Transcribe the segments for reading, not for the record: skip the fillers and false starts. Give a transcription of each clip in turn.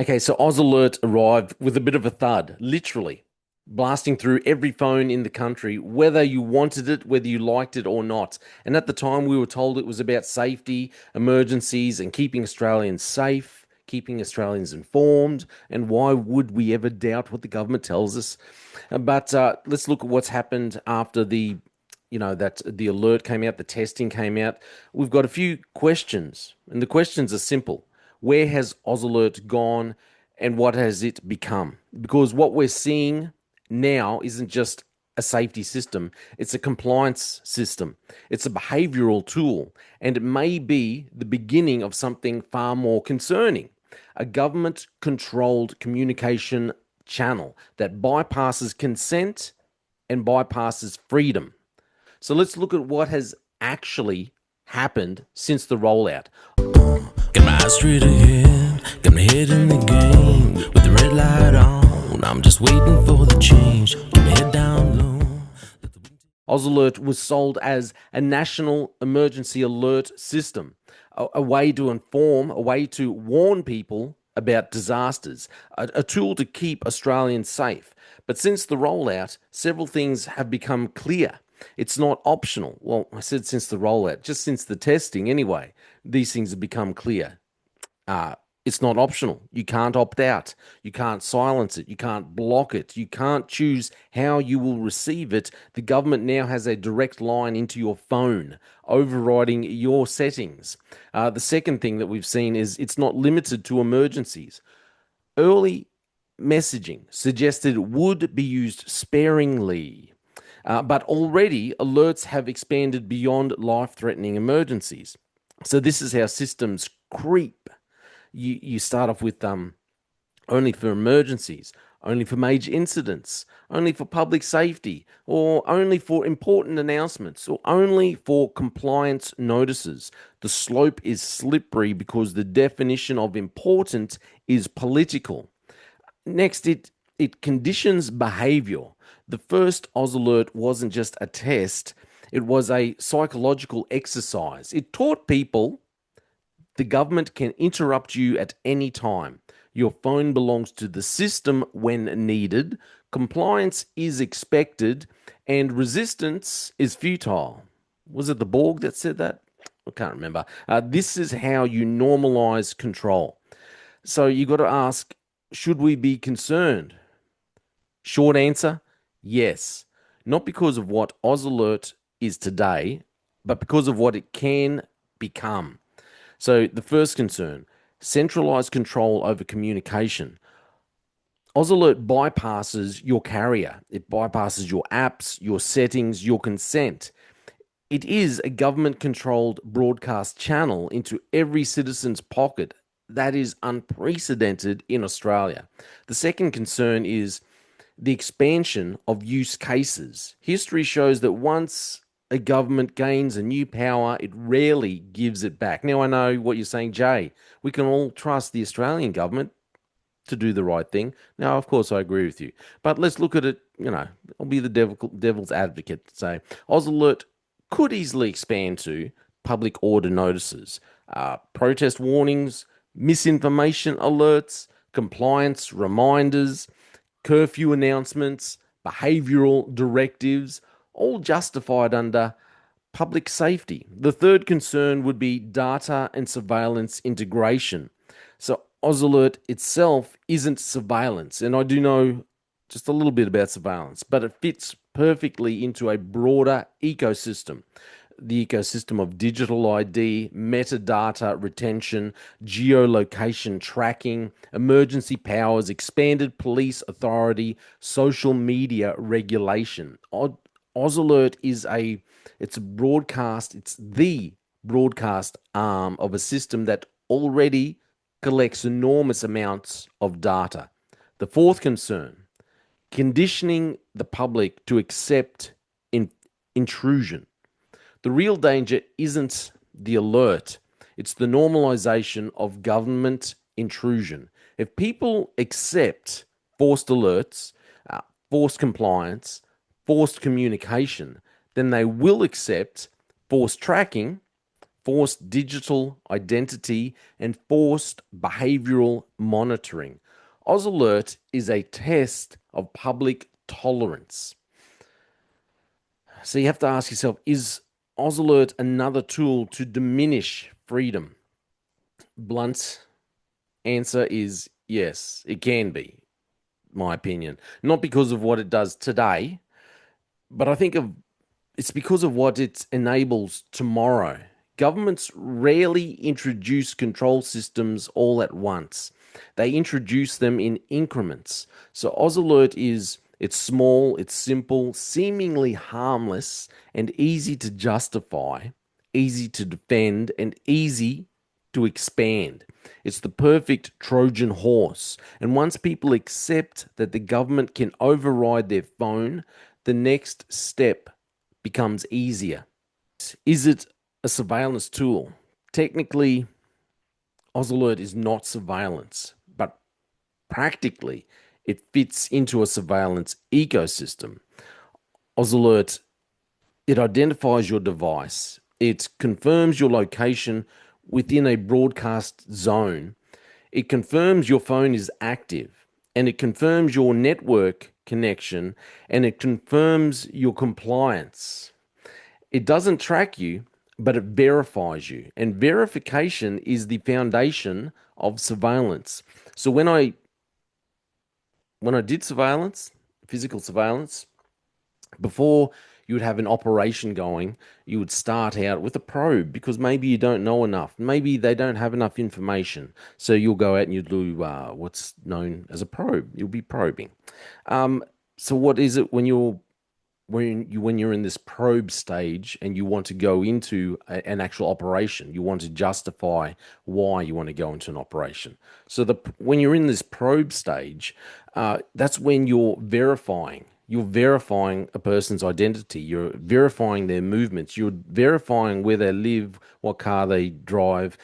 Okay, so AusAlert arrived with a bit of a thud, literally blasting through every phone in the country, whether you wanted it, whether you liked it or not. And at the time, we were told it was about safety, emergencies, and keeping Australians safe, keeping Australians informed. And why would we ever doubt what the government tells us? But let's look at what's happened after that the alert came out, the testing came out. We've got a few questions, and the questions are simple. Where has AusAlert gone and what has it become? Because what we're seeing now isn't just a safety system, it's a compliance system, it's a behavioral tool, and it may be the beginning of something far more concerning, a government controlled communication channel that bypasses consent and bypasses freedom. So let's look at what has actually happened since the rollout. Got my eyes straight ahead, got my head in the game. With the red light on, I'm just waiting for the change. Keep my head down low. AusAlert was sold as a national emergency alert system, a way to inform, a way to warn people about disasters, a tool to keep Australians safe. But since the rollout, several things have become clear. It's not optional. Well, I said since the rollout, just since the testing anyway, these things have become clear. Uh, it's not optional. You can't opt out. You can't silence it. You can't block it. You can't choose how you will receive it. The government now has a direct line into your phone, overriding your settings. The second thing that we've seen is it's not limited to emergencies. Early messaging suggested it would be used sparingly. But already alerts have expanded beyond life threatening emergencies. So, this is how systems creep. You start off with only for emergencies, only for major incidents, only for public safety, or only for important announcements, or only for compliance notices. The slope is slippery because the definition of important is political. Next, it conditions behavior. The first AusAlert wasn't just a test, it was a psychological exercise. It taught people the government can interrupt you at any time. Your phone belongs to the system when needed. Compliance is expected, and resistance is futile. Was it the Borg that said that? I can't remember. This is how you normalize control. So you got to ask, should we be concerned? Short answer, yes. Not because of what AusAlert is today, but because of what it can become. So the first concern, centralized control over communication. AusAlert bypasses your carrier. It bypasses your apps, your settings, your consent. It is a government-controlled broadcast channel into every citizen's pocket. That is unprecedented in Australia. The second concern is the expansion of use cases. History shows that once a government gains a new power, it rarely gives it back. Now, I know what you're saying, Jay. We can all trust the Australian government to do the right thing. Now, of course, I agree with you. But let's look at it, I'll be the devil's advocate. Say, AusAlert could easily expand to public order notices, protest warnings, misinformation alerts, compliance reminders, curfew announcements, behavioral directives, all justified under public safety. The third concern would be data and surveillance integration. So, AusAlert itself isn't surveillance, and I do know just a little bit about surveillance, but it fits perfectly into a broader ecosystem. The ecosystem of digital ID, metadata retention, geolocation tracking, emergency powers, expanded police authority, social media regulation. AusAlert it's a broadcast, it's the broadcast arm of a system that already collects enormous amounts of data. The fourth concern, conditioning the public to accept intrusion. The real danger isn't the alert, it's the normalization of government intrusion. If people accept forced alerts, forced compliance, forced communication, then they will accept forced tracking, forced digital identity, and forced behavioral monitoring. AusAlert is a test of public tolerance. So you have to ask yourself, is AusAlert another tool to diminish freedom? Blunt answer is yes, it can be, my opinion. Not because of what it does today, but I think it's because of what it enables tomorrow. Governments rarely introduce control systems all at once. They introduce them in increments. So AusAlert it's small, it's simple, seemingly harmless, and easy to justify, easy to defend, and easy to expand. It's the perfect Trojan horse. And once people accept that the government can override their phone, the next step becomes easier. Is it a surveillance tool? Technically, AusAlert is not surveillance, but practically, it fits into a surveillance ecosystem. AusAlert, it identifies your device, it confirms your location within a broadcast zone, it confirms your phone is active, and it confirms your network connection, and it confirms your compliance. It doesn't track you, but it verifies you. And verification is the foundation of surveillance. So when I did surveillance, physical surveillance, before you would have an operation going, you would start out with a probe because maybe you don't know enough. Maybe they don't have enough information. So you'll go out and you do what's known as a probe. You'll be probing. So what is it when you're in this probe stage and you want to go into an actual operation? You want to justify why you want to go into an operation. So when you're in this probe stage, that's when you're verifying. You're verifying a person's identity. You're verifying their movements. You're verifying where they live, what car they drive,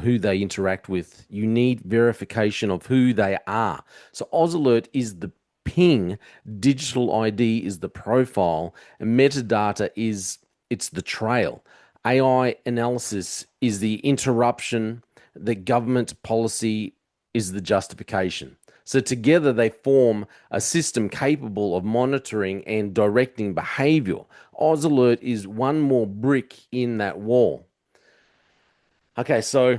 who they interact with. You need verification of who they are. So AusAlert is the ping, digital ID is the profile, and metadata it's the trail. AI analysis is the interruption, the government policy is the justification. So together they form a system capable of monitoring and directing behavior. AusAlert is one more brick in that wall. Okay, so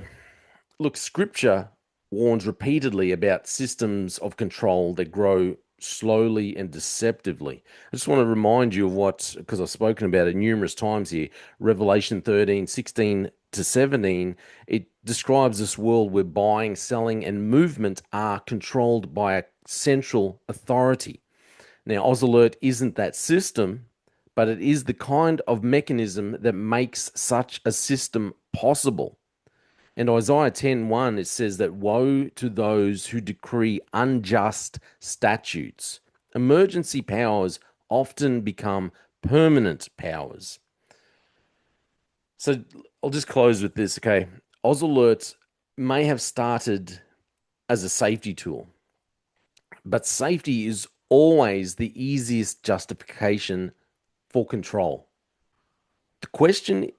look, scripture warns repeatedly about systems of control that grow slowly and deceptively. I just want to remind you of what, because I've spoken about it numerous times here, Revelation 13, 16 to 17, it describes this world where buying, selling, and movement are controlled by a central authority. Now, AusAlert isn't that system, but it is the kind of mechanism that makes such a system possible. In Isaiah 10:1, it says that woe to those who decree unjust statutes. Emergency powers often become permanent powers. So I'll just close with this, okay? AusAlert may have started as a safety tool, but safety is always the easiest justification for control. The question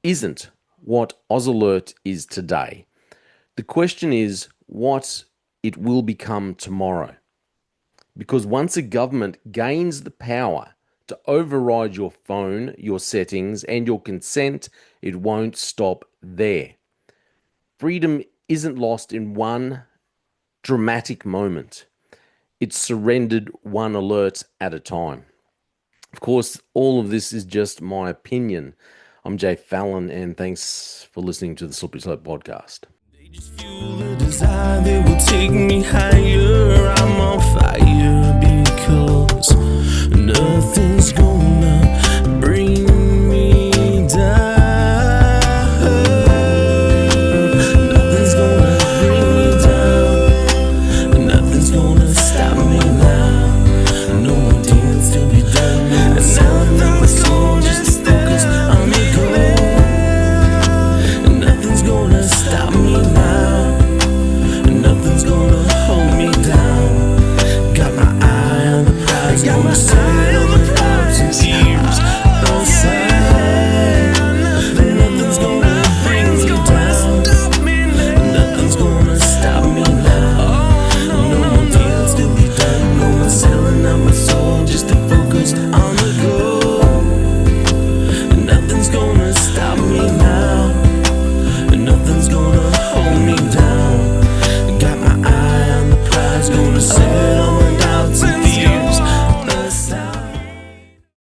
isn't what AusAlert is today. The question is what it will become tomorrow. Because once a government gains the power to override your phone, your settings, and your consent, it won't stop there. Freedom isn't lost in one dramatic moment. It's surrendered one alert at a time. Of course, all of this is just my opinion. I'm Jay Fallon, and thanks for listening to the Slippery Slope podcast. They just fuel a desire that will take me higher. I'm on fire because nothing's gonna bring me down. Nothing's gonna bring me down. Nothing's gonna stop me now. No one deals to be done. No nothing's gonna just focus on me goal. Nothing's gonna stop me now. Nothing's gonna hold me down. Got my eye on the prize. Gonna sail on the clouds and tears. Don't say nothing's gonna gonna say